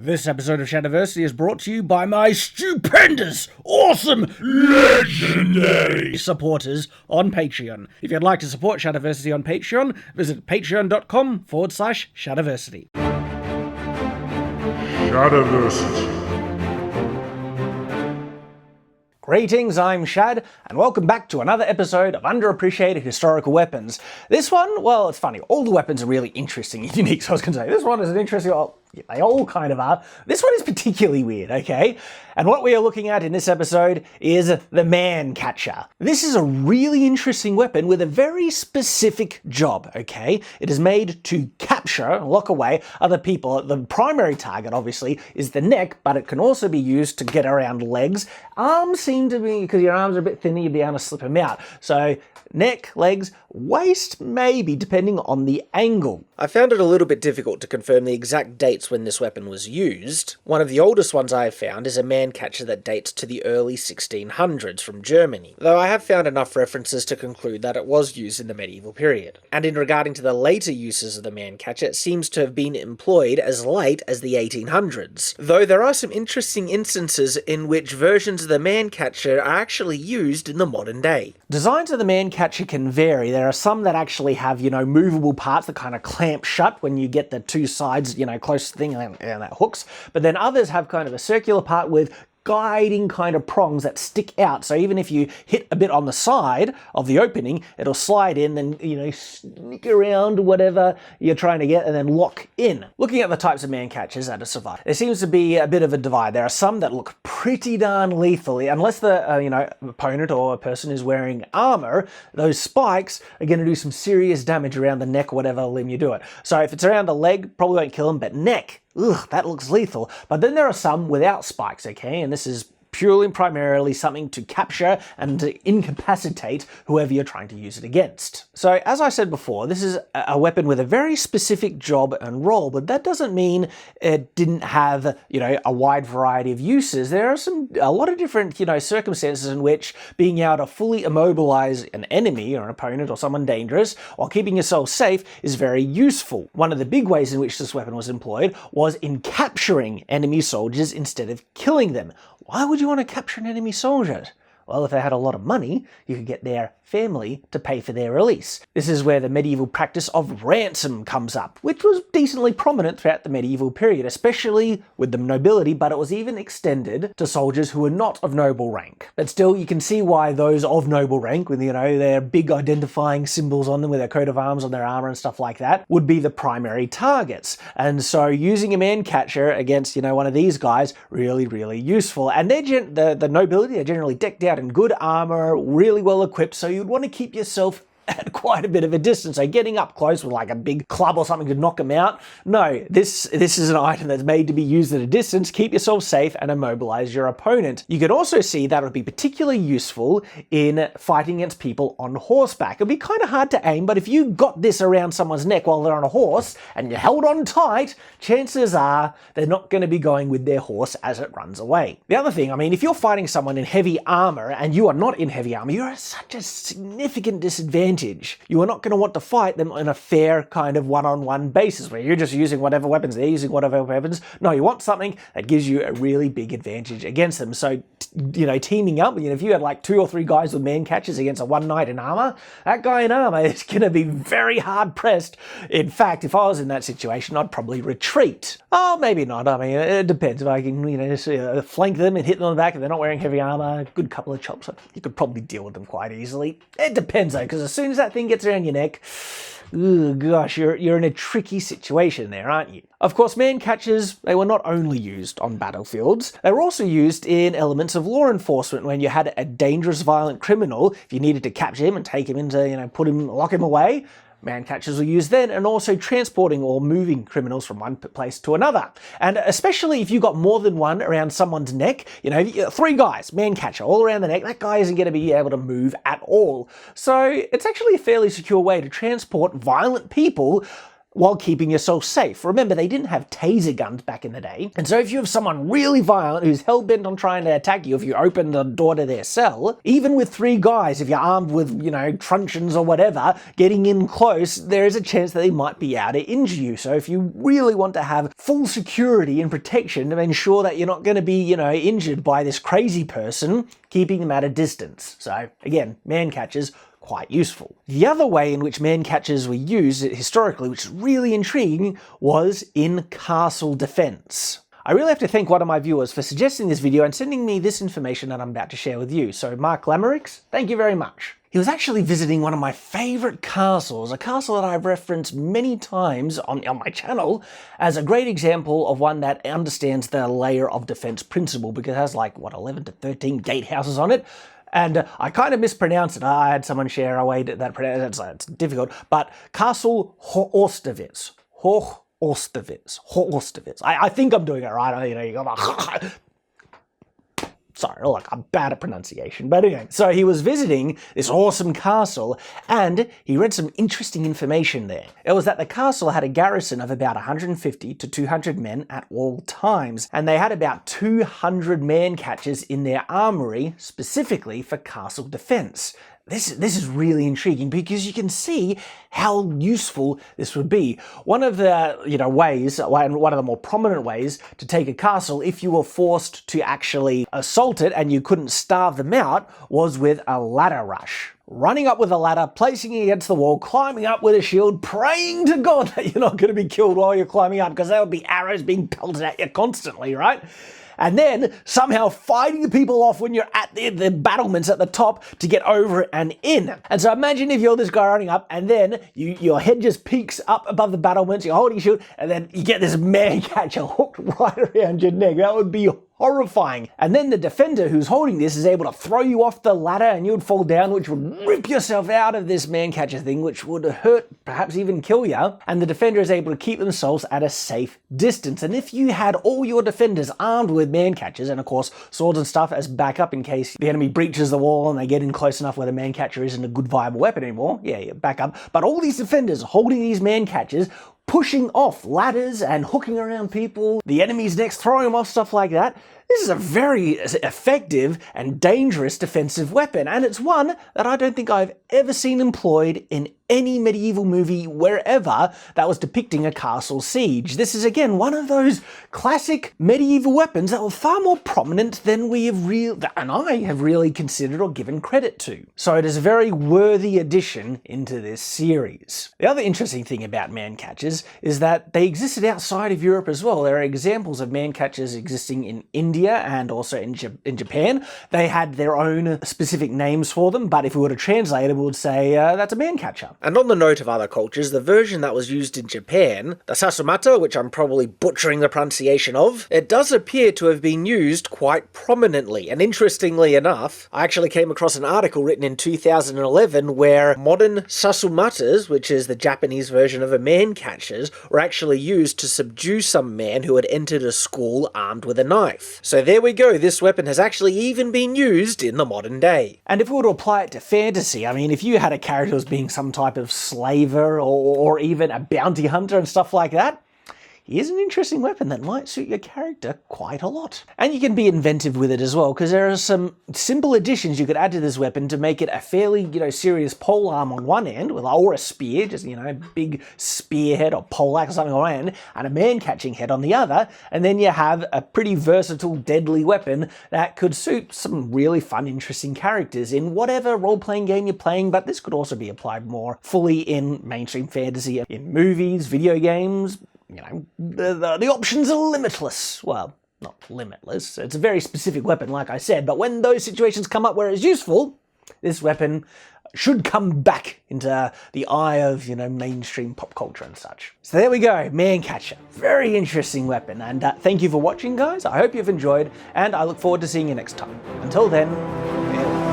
This episode of Shadiversity is brought to you by my stupendous, awesome, legendary supporters on Patreon. If you'd like to support Shadiversity on Patreon, visit patreon.com/Shadiversity. Shadiversity. Greetings, I'm Shad, and welcome back to another episode of Underappreciated Historical Weapons. This one, well, it's funny, all the weapons are really interesting and unique, so I was going to say, this one is an interesting, well, yeah, they all kind of are. This one is particularly weird, okay? And what we are looking at in this episode is the Mancatcher. This is a really interesting weapon with a very specific job, okay? It is made to capture, lock away other people. The primary target, obviously, is the neck, but it can also be used to get around legs. Arms seem to be, because your arms are a bit thinner, you'd be able to slip them out. So neck, legs, waist, maybe, depending on the angle. I found it a little bit difficult to confirm the exact dates when this weapon was used. One of the oldest ones I have found is a Mancatcher that dates to the early 1600s from Germany, though I have found enough references to conclude that it was used in the medieval period. And in regarding to the later uses of the Mancatcher, it seems to have been employed as late as the 1800s, though there are some interesting instances in which versions of the Mancatcher are actually used in the modern day. Designs of the Mancatcher can vary. There are some that actually have, movable parts that kind of clamp shut when you get the two sides, close to the thing and that hooks. But then others have kind of a circular part with guiding kind of prongs that stick out. So even if you hit a bit on the side of the opening, it'll slide in and, sneak around whatever you're trying to get and then lock in. Looking at the types of Mancatchers that have survived, there seems to be a bit of a divide. There are some that look pretty darn lethal. Unless the, opponent or a person is wearing armor, those spikes are going to do some serious damage around the neck, whatever limb you do it. So if it's around the leg, probably won't kill them, but neck, ugh, that looks lethal. But then there are some without spikes, okay? And this is purely and primarily something to capture and to incapacitate whoever you're trying to use it against. So as I said before, this is a weapon with a very specific job and role, but that doesn't mean it didn't have, a wide variety of uses. There are a lot of different, circumstances in which being able to fully immobilize an enemy or an opponent or someone dangerous while keeping yourself safe is very useful. One of the big ways in which this weapon was employed was in capturing enemy soldiers instead of killing them. Why would you want to capture an enemy soldier? Well, if they had a lot of money, you could get their family to pay for their release. This is where the medieval practice of ransom comes up, which was decently prominent throughout the medieval period, especially with the nobility, but it was even extended to soldiers who were not of noble rank. But still, you can see why those of noble rank, with, their big identifying symbols on them with their coat of arms on their armor and stuff like that, would be the primary targets. And so using a Mancatcher against, one of these guys, really, really useful. And the nobility are generally decked out in good armor, really well equipped, so you'd want to keep yourself at quite a bit of a distance. So getting up close with like a big club or something to knock them out, no, this is an item that's made to be used at a distance. Keep yourself safe and immobilize your opponent. You can also see that would be particularly useful in fighting against people on horseback. It'd be kind of hard to aim, but if you got this around someone's neck while they're on a horse and you held on tight, chances are they're not going to be going with their horse as it runs away. The other thing, if you're fighting someone in heavy armor and you are not in heavy armor, you're at such a significant disadvantage. You are not going to want to fight them on a fair kind of one-on-one basis where you're just using whatever weapons, they're using whatever weapons. No, you want something that gives you a really big advantage against them. So, teaming up, if you had like 2 or 3 guys with Mancatchers against a one knight in armor, that guy in armor is going to be very hard pressed. In fact, if I was in that situation, I'd probably retreat. Oh, maybe not. It depends. If I can, flank them and hit them on the back and they're not wearing heavy armor, a good couple of chops, you could probably deal with them quite easily. It depends though, because as soon as that thing gets around your neck, oh gosh, you're in a tricky situation there, aren't you? Of course, Mancatchers, they were not only used on battlefields, they were also used in elements of law enforcement when you had a dangerous, violent criminal. If you needed to capture him and take him into, lock him away, Mancatchers were used then, and also transporting or moving criminals from one place to another. And especially if you got more than one around someone's neck, 3 guys, Mancatcher, all around the neck, that guy isn't going to be able to move at all. So it's actually a fairly secure way to transport violent people while keeping yourself safe. Remember, they didn't have taser guns back in the day, and so if you have someone really violent who's hell-bent on trying to attack you, if you open the door to their cell, even with 3 guys, if you're armed with, truncheons or whatever, getting in close, there is a chance that they might be able to injure you. So if you really want to have full security and protection to ensure that you're not going to be, injured by this crazy person, keeping them at a distance. So again, Mancatchers, quite useful. The other way in which Mancatchers were used historically, which is really intriguing, was in castle defense. I really have to thank one of my viewers for suggesting this video and sending me this information that I'm about to share with you. So Mark Lamerix, thank you very much. He was actually visiting one of my favorite castles, a castle that I've referenced many times on my channel as a great example of one that understands the layer of defense principle, because it has 11 to 13 gatehouses on it. And I kind of mispronounced it. I had someone share a way that pronounce it's difficult, but Castle Horstowitz. Horstowitz. I think I'm doing it right. You go, sorry, I'm bad at pronunciation. But anyway, so he was visiting this awesome castle and he read some interesting information there. It was that the castle had a garrison of about 150 to 200 men at all times, and they had about 200 Mancatchers in their armory specifically for castle defense. This is really intriguing because you can see how useful this would be. One of the ways, one of the more prominent ways to take a castle if you were forced to actually assault it and you couldn't starve them out was with a ladder rush. Running up with a ladder, placing it against the wall, climbing up with a shield, praying to God that you're not going to be killed while you're climbing up, because there would be arrows being pelted at you constantly, right? And then somehow fighting the people off when you're at the battlements at the top to get over and in. And so imagine if you're this guy running up and then your head just peeks up above the battlements, you're holding your shield, and then you get this Mancatcher hooked right around your neck. That would be horrifying. And then the defender who's holding this is able to throw you off the ladder and you would fall down, which would rip yourself out of this Mancatcher thing, which would hurt, perhaps even kill you. And the defender is able to keep themselves at a safe distance. And if you had all your defenders armed with Mancatchers, and of course swords and stuff as backup in case the enemy breaches the wall and they get in close enough where the Mancatcher isn't a good viable weapon anymore, yeah, backup. But all these defenders holding these Mancatchers, pushing off ladders and hooking around people, the enemy's necks, throwing them off, stuff like that. This is a very effective and dangerous defensive weapon, and it's one that I don't think I've ever seen employed in any medieval movie wherever that was depicting a castle siege. This is again one of those classic medieval weapons that were far more prominent than we have and I have really considered or given credit to. So it is a very worthy addition into this series. The other interesting thing about Mancatchers is that they existed outside of Europe as well. There are examples of Mancatchers existing in India and also in Japan. They had their own specific names for them, but if we were to translate it, we would say that's a Mancatcher. And on the note of other cultures, the version that was used in Japan, the Sasumata, which I'm probably butchering the pronunciation of, it does appear to have been used quite prominently. And interestingly enough, I actually came across an article written in 2011 where modern Sasumatas, which is the Japanese version of a Mancatchers, were actually used to subdue some man who had entered a school armed with a knife. So there we go, this weapon has actually even been used in the modern day. And if we were to apply it to fantasy, I mean, if you had a character who was being some type of slaver or even a bounty hunter and stuff like that, here's an interesting weapon that might suit your character quite a lot. And you can be inventive with it as well, because there are some simple additions you could add to this weapon to make it a fairly, serious polearm on one end, or a spear, just, a big spearhead or poleaxe or something on one end, and a man-catching head on the other, and then you have a pretty versatile, deadly weapon that could suit some really fun, interesting characters in whatever role-playing game you're playing, but this could also be applied more fully in mainstream fantasy, in movies, video games. The options are limitless. Well, not limitless. It's a very specific weapon, like I said, but when those situations come up where it's useful, this weapon should come back into the eye of, mainstream pop culture and such. So there we go, Mancatcher. Very interesting weapon, and thank you for watching, guys. I hope you've enjoyed, and I look forward to seeing you next time. Until then, farewell.